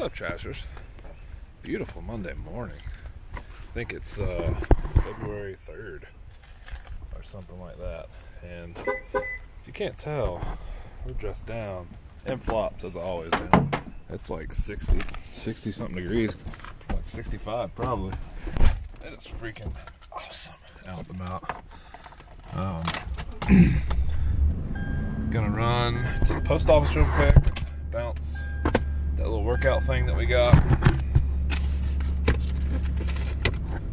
What's up, Trashers? Beautiful Monday morning. I think it's February 3rd or something like that. And if you can't tell, we're dressed down and flops as always, man. It's like 60 something degrees, like 65 probably. It is freaking awesome out and about. Gonna run to the post office real quick, bounce that little workout thing that we got.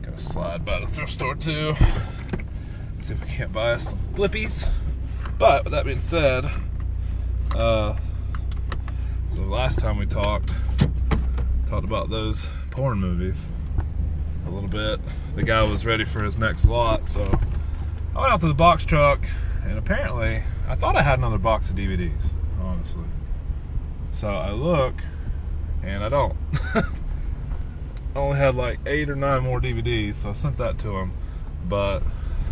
Gonna slide by the thrift store too, see if we can't buy us some flippies. But with that being said, so the last time we talked about those porn movies a little bit. The guy was ready for his next lot, so I went out to the box truck, and apparently I thought I had another box of DVDs, honestly. So I look, and I don't. I only had like 8 or 9 more DVDs, so I sent that to him. But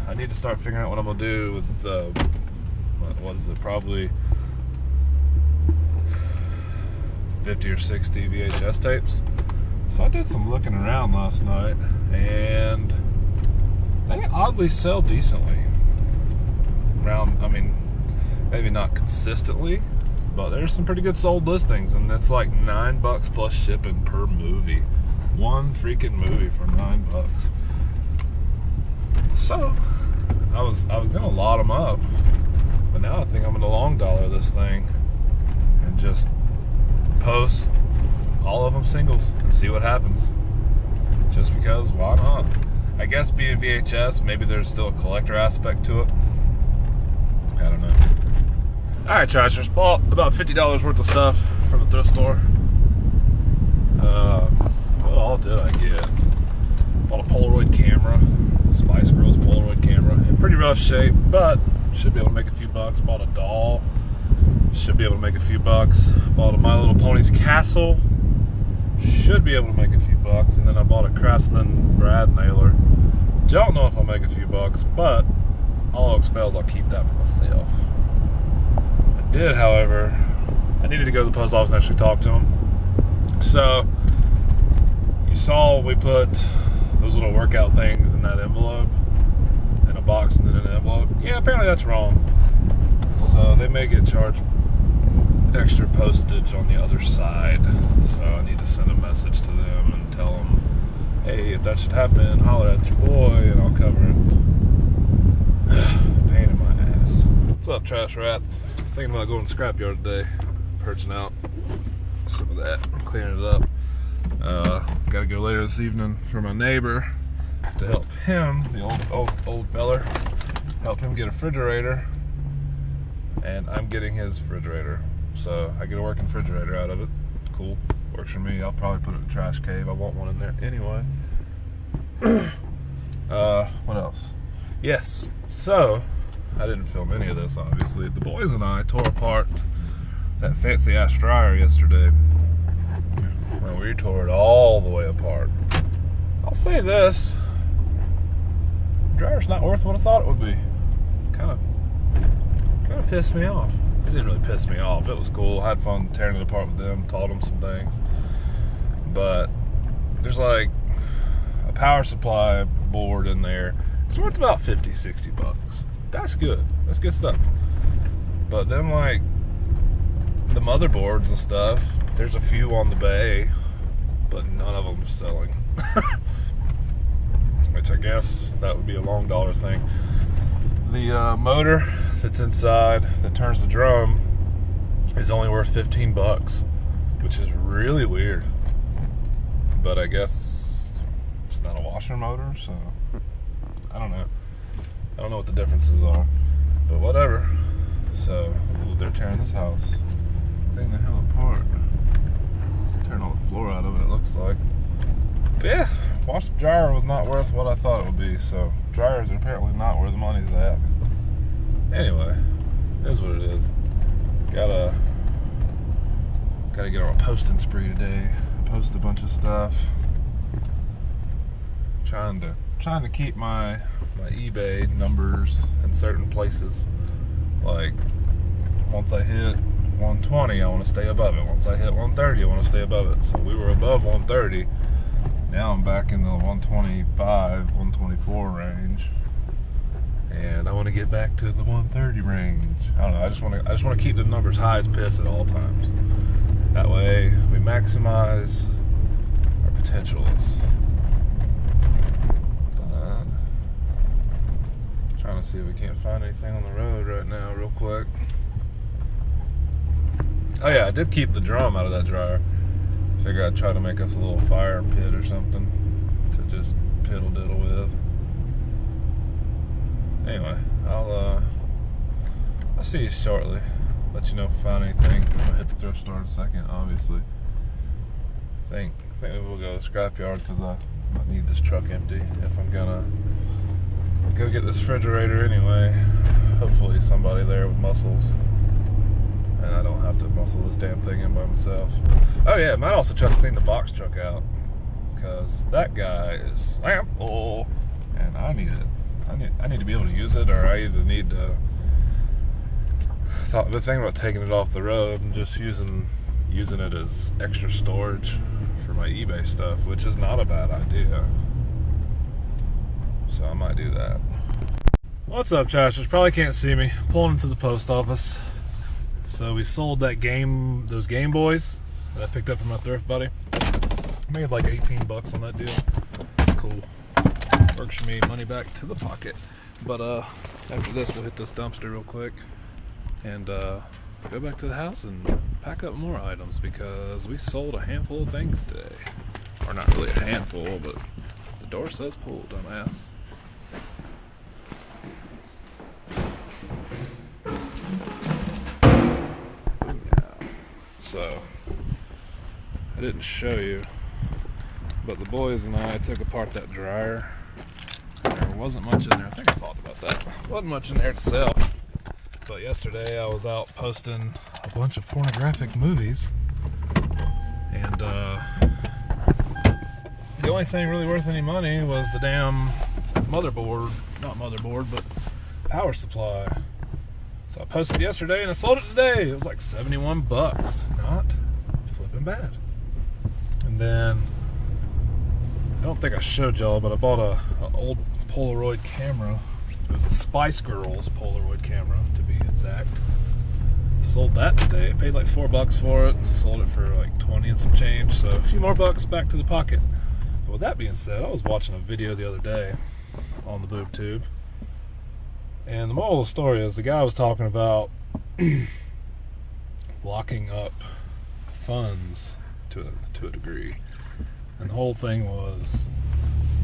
I need to start figuring out what I'm gonna do with what is it? Probably 50 or 60 VHS tapes. So I did some looking around last night, and they oddly sell decently. I mean, maybe not consistently, but there's some pretty good sold listings, and it's like $9 plus shipping per movie. One freaking movie for $9. So I was gonna lot them up, but now I think I'm gonna long dollar this thing and just post all of them singles and see what happens. Just because, why not? I guess being VHS, maybe there's still a collector aspect to it. I don't know. Alright, Trashers, bought about $50 worth of stuff from the thrift store. What all did I get? Bought a Polaroid camera, a Spice Girls Polaroid camera, in pretty rough shape, but should be able to make a few bucks. Bought a doll, should be able to make a few bucks. Bought a My Little Ponies castle, should be able to make a few bucks. And then I bought a Craftsman brad nailer. Don't know if I'll make a few bucks, but all else fails, I'll keep that for myself. I did, however, I needed to go to the post office and actually talk to him. So you saw we put those little workout things in that envelope, in a box and then in an envelope. Yeah, apparently that's wrong. So they may get charged extra postage on the other side. So I need to send a message to them and tell them, hey, if that should happen, holler at your boy and I'll cover it. Pain in my ass. What's up, trash rats? Thinking about going to the scrapyard today, purging out some of that, cleaning it up. Gotta go later this evening for my neighbor to help him, the old feller, help him get a refrigerator, and I'm getting his refrigerator. So I get a working refrigerator out of it. Cool, works for me. I'll probably put it in the trash cave. I want one in there anyway. What else? Yes, so I didn't film any of this, obviously. The boys and I tore apart that fancy ass dryer yesterday. Well, we tore it all the way apart. I'll say this, the dryer's not worth what I thought it would be. Kind of pissed me off. It didn't really piss me off. It was cool. I had fun tearing it apart with them, taught them some things. But there's like a power supply board in there. It's worth about 50, 60 bucks. That's good. That's good stuff. But then, like, the motherboards and stuff, there's a few on the bay, but none of them are selling. Which I guess that would be a long dollar thing. The motor that's inside that turns the drum is only worth 15 bucks, which is really weird. But I guess it's not a washer motor, so I don't know. I don't know what the differences are, but whatever. So, they're tearing this house thing the hell apart. Tearing all the floor out of it, it looks like. But yeah, washer dryer was not worth what I thought it would be, so dryers are apparently not where the money's at. Anyway, it is what it is. Gotta get on a posting spree today. Post a bunch of stuff. Trying to keep my eBay numbers in certain places. Like once I hit 120, I want to stay above it. Once I hit 130, I want to stay above it. So we were above 130. Now I'm back in the 125, 124 range, and I want to get back to the 130 range. I don't know. I just want to keep the numbers high as piss at all times. That way we maximize our potentials. Trying to see if we can't find anything on the road right now, real quick. Oh yeah, I did keep the drum out of that dryer. Figure I'd try to make us a little fire pit or something to just piddle diddle with. Anyway, I'll see you shortly. Let you know if I find anything. I'm gonna hit the thrift store in a second, obviously. I think maybe we'll go to the scrapyard because I might need this truck empty if I'm gonna go get this refrigerator anyway. Hopefully somebody there with muscles, and I don't have to muscle this damn thing in by myself. Oh yeah, I might also try to clean the box truck out, because that guy is sample, and I need it. I need to be able to use it, or I either need to. Thought the thing about taking it off the road and just using it as extra storage for my eBay stuff, which is not a bad idea. So I might do that. What's up, Trashers? Probably can't see me. Pulling into the post office. So we sold those Game Boys that I picked up from my thrift buddy. Made like 18 bucks on that deal. Cool. Works for me, money back to the pocket. But after this, we'll hit this dumpster real quick and go back to the house and pack up more items, because we sold a handful of things today. Or not really a handful, but the door says pull, dumbass. So, I didn't show you, but the boys and I took apart that dryer. There wasn't much in there. I think I talked about that. Wasn't much in there to sell. But yesterday I was out posting a bunch of pornographic movies, and the only thing really worth any money was the damn motherboard. Not motherboard, but power supply. So I posted yesterday and I sold it today. It was like 71 bucks. Not flipping bad. And then, I don't think I showed y'all, but I bought a old Polaroid camera. It was a Spice Girls Polaroid camera, to be exact. Sold that today. Paid like $4 for it. Sold it for like 20 and some change. So a few more bucks back to the pocket. But with that being said, I was watching a video the other day on the boob tube. And the moral of the story is the guy was talking about locking up funds to a degree. And the whole thing was,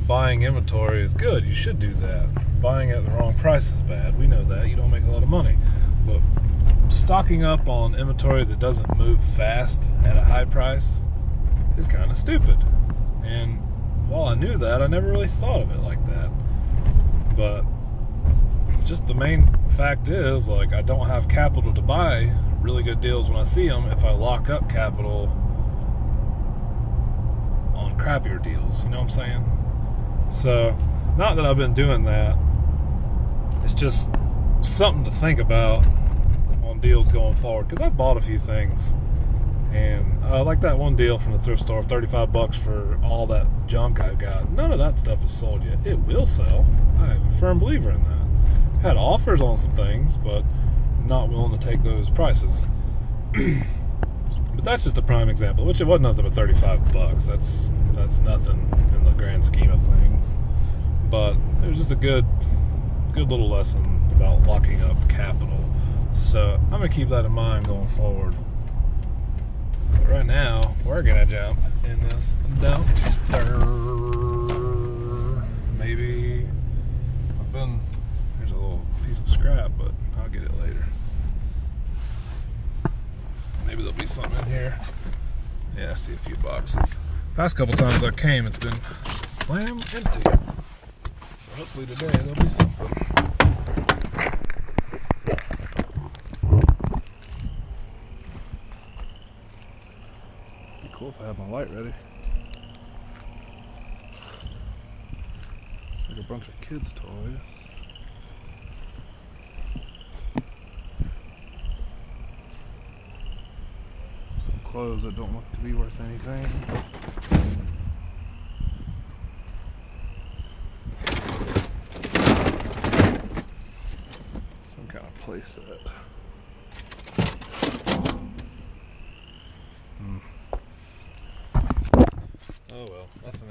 buying inventory is good. You should do that. Buying at the wrong price is bad. We know that. You don't make a lot of money. But stocking up on inventory that doesn't move fast at a high price is kind of stupid. And while I knew that, I never really thought of it like that. But just the main fact is, like, I don't have capital to buy really good deals when I see them if I lock up capital on crappier deals. You know what I'm saying? So, not that I've been doing that. It's just something to think about on deals going forward, because I've bought a few things, and like that one deal from the thrift store, 35 bucks for all that junk I've got. None of that stuff is sold yet. It will sell. I am a firm believer in that. I've had offers on some things, but not willing to take those prices. But that's just a prime example, which it wasn't nothing but 35 bucks. That's nothing in the grand scheme of things. But it was just a good little lesson about locking up capital. So I'm gonna keep that in mind going forward. But right now, we're gonna jump in this dumpster. Maybe there's a little piece of scrap, but I'll get it later. Maybe there'll be something in here. Yeah, I see a few boxes. Past couple times I came, it's been slam empty. So hopefully today there'll be something. Be cool if I had my light ready. It's like a bunch of kids' toys. clothes that don't look to be worth anything. Some kind of playset. Oh well, that's an